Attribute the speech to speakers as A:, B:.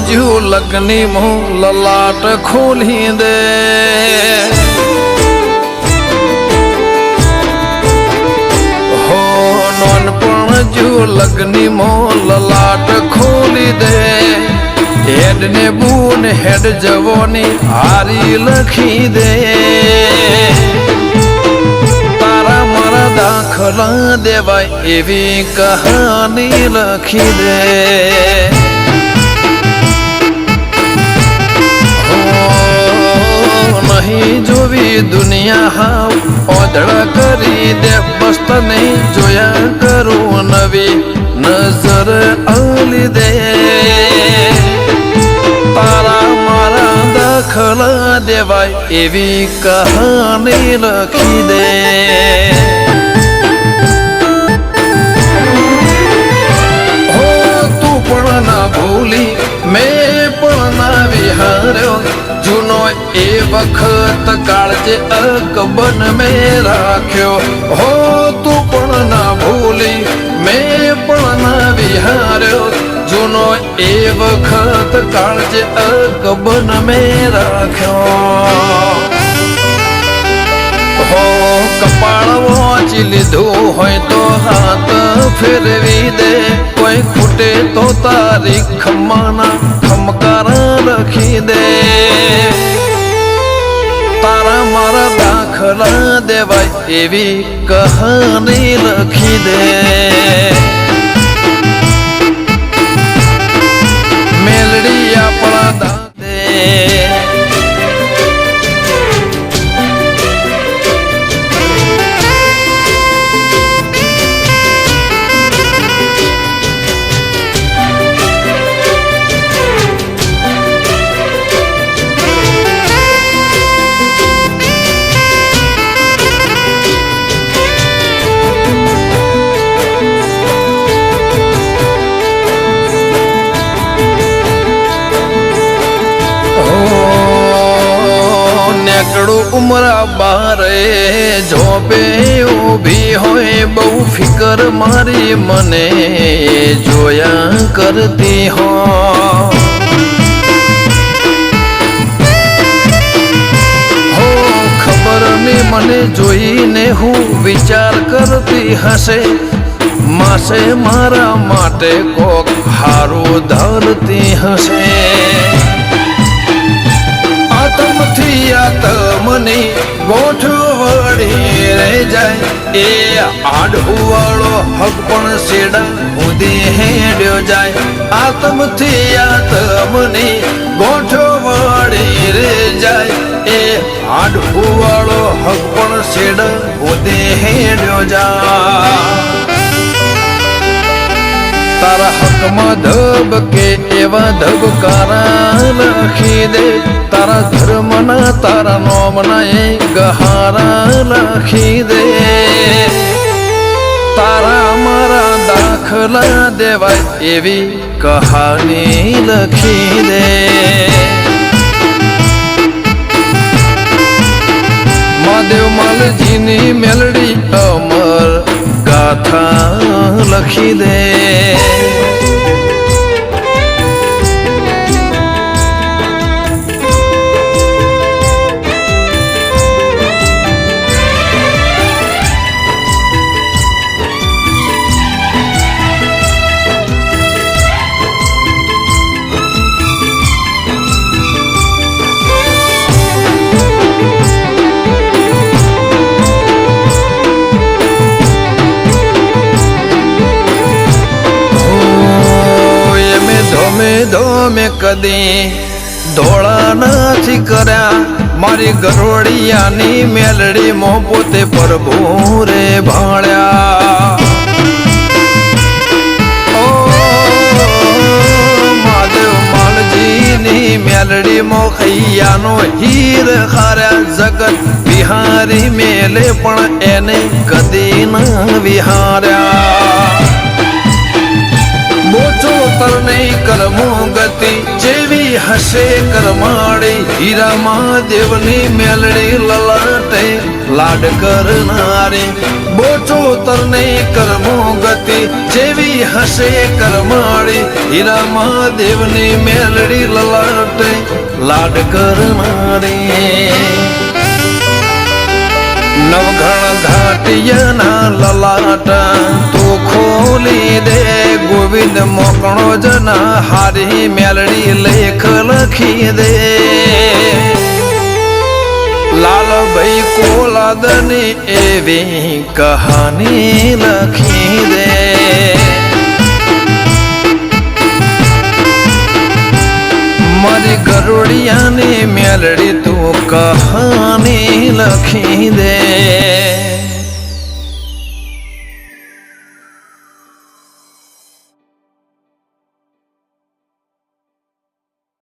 A: जीव लगनी मुँह ललाट खोली दे हो नोनपण जीव लगनी मुँह ललाट खोली दे हेड ने बून हेड जवोनी हारी लखी दे तारा मारा दाखला देवाय एवी कहानी लखी दे नहीं जोवी दुनिया हाव ओदड़ा करी दे बस्त नहीं जोया करू नवी नजर आली दे तारा मारा दाखला देवाय एवी कहानी लखी दे हो तू पण ना भूली मैं पण ना विहार्यो जूनो ए वखत काळजे अकबन में राख्यो हो तू पण ना भूली मैं पण ना विहार्यो जूनो ए वखत काळजे अकबन में राख्यो हो कपाळ वाची लीधो होय तो हाथ फेरवी दे कोई खूटे तो तारी खमाना खमकार रखी दे तारा मारा दाखला देवाय एवी कहानी लखी दे मेलडी आपला दादे उमरा बारे झोपे उभी होए बहु फिकर मारी मने जोया करती हो खबर ने मने जोई ने हूँ विचार करती हसे मासे मारा माटे कोक हारो धरती हसे आतमथी आतमनी गोठो वड़ी रह जाए ए आडहुवाळो हक पण सेडा उदी हेड्यो जाए आतमथी आतमनी गोठो वड़ी रह जाए ए आडहुवाळो हक पण सेडा उदी हेड्यो जाए तारा हक में धब के एवा धबकारा लखी दे तारा धर्म ना तारा नोम ना गहारा लखी दे तारा मारा दाखला देवाय एवी कहानी लखी दे महादेव मालजीनी मेलडी अमर गाथा लखी दे में कदी धोळा नथी कर्या मारी गरोड़ियानी मेलडी मो पोते प्रभु रे भाळ्या ओ महादेव मालजीनी मेलडी मो खैयानो हीर खार्या जगत विहारी मेले पण एने कदी न विहार्या बोचो तरने करमो गति जेवी हसे करमाड़ी हीरा महादेवनी मेलडी ललाटे लाड करनारी બોચોતરની કર્મો ગતિ જેવી હશે કરમાળી હીરા મહાદેવની મેલડી લલાટે લાડ કરનારી નવઘણ ઘાટિયાના લલાટા તું ખોલી દે ગોવિંદ મોકણો જના હારી મેલડી લેખ લખી દે લાલભાઈ કોલાદની એવી કહાની લખી દે મારી ગરુડિયાની મેલડી તું કહાની લખી દે